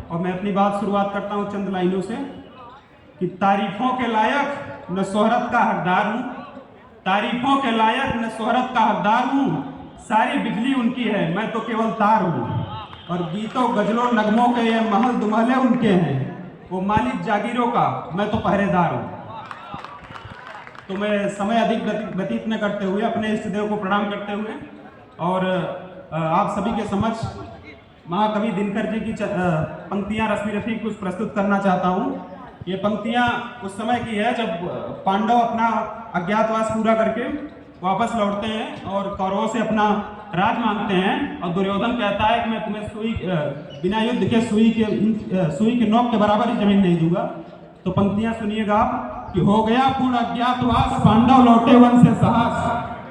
और मैं अपनी बात शुरुआत करता हूँ चंद लाइनों से कि तारीफों के लायक न शोहरत का हकदार हूँ, तारीफों के लायक न शोहरत का हकदार हूँ, सारी बिजली उनकी है मैं तो केवल तार हूँ। और गीतों गजलों नगमों के ये महल दुमहले उनके हैं, वो मालिक जागीरों का मैं तो पहरेदार हूँ। तो मैं समय अधिक व्यतीत न करते हुए अपने इष्ट देव को प्रणाम करते हुए और आप सभी के समक्ष महाकवि दिनकर जी की पंक्तियां रश्मि रफी कुछ प्रस्तुत करना चाहता हूं। ये पंक्तियां उस समय की है जब पांडव अपना अज्ञातवास पूरा करके वापस लौटते हैं और कौरवों से अपना राज मांगते हैं और दुर्योधन कहता है कि मैं तुम्हें बिना युद्ध के सुई के नोक के बराबर ही जमीन नहीं दूंगा। तो पंक्तियां सुनिएगा आप कि हो गया पूर्ण अज्ञातवास, पांडव लौटे वन से साहस,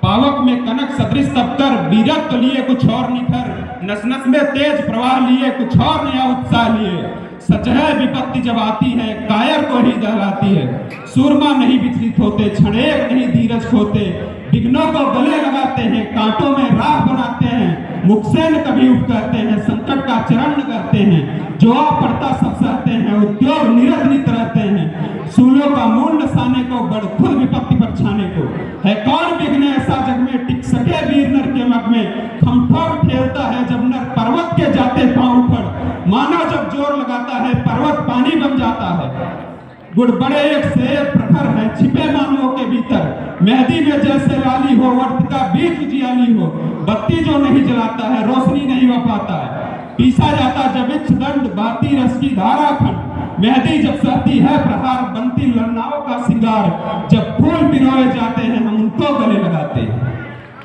पावक में कनक सदृश तपकर, वीरत्व लिए कुछ और निखर, नस नस में तेज प्रवाह लिए कुछ और नया उत्साह लिए, सच है विपत्ति जब आती है कायर को ही दहलाती है, सूरमा नहीं विचलित होते क्षणेक नहीं धीरज खोते, विघ्नों को गले लगाते हैं कांटों में राह बनाते हैं, मुख से न कभी उठ कहते हैं संकट का चरण करते हैं, जो आ पड़ता सब सहते हैं उद्योग निरत नित रहते हैं, सूलों का मूल नसाने को बड़ खुद विपत्ति पर छाने को, है कौन विघ्न ऐसा जग में टिक सके वीर नर के मग में, खमठोर ठेलता है जब नर पर्वत के जाते पांव उखड़, माना जब जोर लगाता है पर्वत पानी बन जाता है, गुड़ बड़े एक से एक प्रखर है छिपे मानवों के भीतर, मेहंदी में जैसे लाली हो वर्त का बीज उजियाली हो, बत्ती जो नहीं जलाता है रोशनी नहीं हो पाता है, पीसा जाता जब इच्छ दंड बहती रस की धारा खंड, मेहंदी जब सहती है प्रहार बनती लड़नाओं का सिंगार, जब फूल पिरोए जाते हैं हम उनको गले लगाते हैं।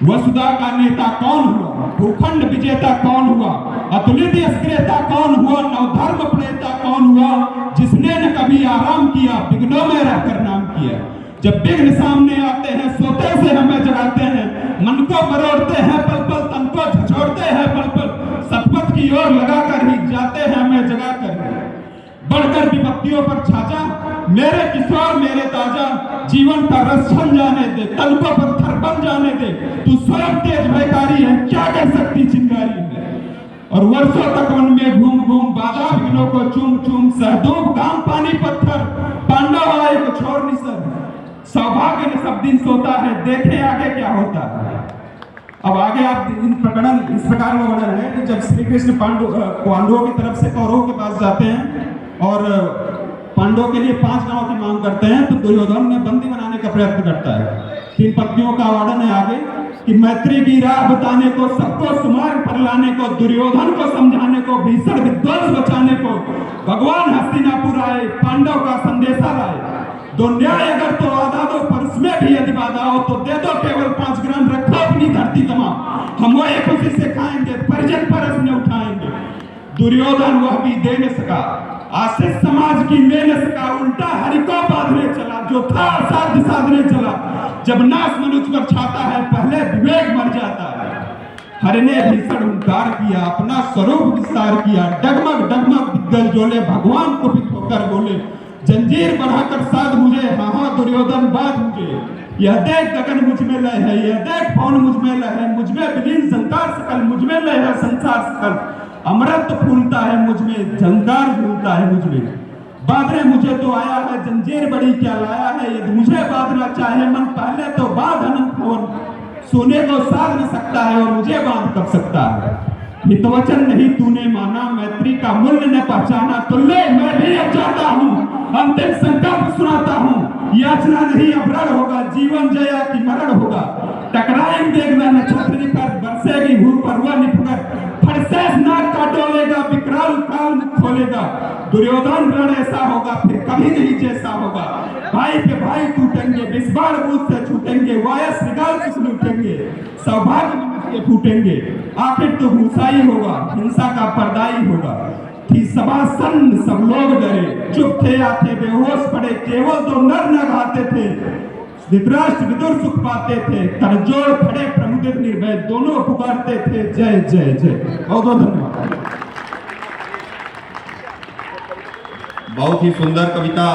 वसुधा का नेता कौन हुआ, भूखंड विजेता कौन हुआ, अतुलित यशक्रेता कौन हुआ, नवधर्म प्रेता कौन हुआ, जिसने न कभी आराम किया विघ्नों में रहकर नाम किया, जब विघ्न सामने आते हैं सोते से हमें जगाते हैं, मन को मरोड़ते हैं पल पल तन को झचोड़ते हैं पल पल, सतपथ की ओर लगाकर ही जाते हैं हमें जगाकर, बढ़कर विपत्तियों पर छाजा मेरे किशोर मेरे ताजा, जीवन का रस छल जाने दे तन को पत्थर बन जाने दे, तू स्वयं तेज भयकारी है क्या कर सकती चिंगारी है, और वर्षों तक वन में घूम घूम बाधा विघ्नों को चूम चूम, सहदूब काम पानी पत्थर पांडव आए को छोड़ निसर, सौभाग्य ने सब दिन सोता है देखे आगे क्या होता है। अब आगे आप इन प्रकरण इस प्रकार में वर्णन है कि जब श्री कृष्ण पांडवों की तरफ से कौरवों के पास जाते हैं और पांडवों के लिए 5 गांवों की मांग करते हैं तो दुर्योधन ने बंदी बनाने का प्रयत्न करता है। 3 पंक्तियों का वर्णन है आगे कि मैत्री की राह बताने को, सबको सुमार्ग पर लाने को, दुर्योधन को समझाने को, भीषण विध्वंस बचाने को, भगवान हस्तिनापुर आए पांडव का संदेशा लाए, दो न्याय अगर तो आधा दो पर उसमें भी यदि बाधा हो तो दे दो केवल 5 ग्राम रखो अपनी धरती तमाम, हम वही खुशी से खाएंगे परिजन परस न उठाएंगे। दुर्योधन वह भी दे न सका, आशीष समाज की ले न सका, उल्टा हरि को बांधने चला, जो था साध साधने चला, जब नाश मनुष्य पर छाता है पहले विवेक मर जाता है। हरि ने भीषण हुंकार किया अपना स्वरूप विस्तार किया, डगमग डगमग दिग्गज जोले भगवान को कुपित होकर बोले, जंजीर बढ़ाकर साध मुझे हाँ हाँ दुर्योधन बाध मुझे, यह देख गगन मुझ में लय है, यह देख पवन मुझ में लय है, मुझ में विलीन संसार सकल, मुझ में लय है संसार सकल, अमृत फूलता है मुझ में झंकार झूलता है मुझ में, बांधने मुझे तो आया है जंजीर बड़ी क्या लाया है, यदि मुझे बांधना चाहे मन पहले तो बांध अनंत पवन, सोने को साध न सकता है और मुझे बांध कब सकता है, हितवचन नहीं तूने माना मैत्री का मूल्य न पहचाना, तो ले मैं भी अब जाता हूँ अंतिम संकल्प सुनाता हूँ, याचना नहीं अब रण होगा जीवन जया की मरण होगा, टकराएंगे नक्षत्र निकर बरसेगी भू पर वह निपकर, फरसेस नाक का डोलेगा विकराल काल खोलेगा, दुर्योधन रण ऐसा होगा फिर कभी नहीं जैसा होगा, भाई के भाई टूटेंगे विस्बाड़ बूथ से छूटेंगे, वायस निकाल से लूटेंगे, सौभाग्य के फूटेंगे, आखिर तो हिंसाई होगा हिंसा का पर्दाई होगा, थी सभा सन्न सब लोग डरे, चुप थे आते बेहोश पड़े, केवल 2 नर न घाते थे, धृतराष्ट्र विदुर सुख पाते थे, करजोड़ खड़े प्रमुदित निर्भय दोनों पुकारते थे जय जय जय। बहुत बहुत धन्यवाद। बहुत ही सुंदर कविता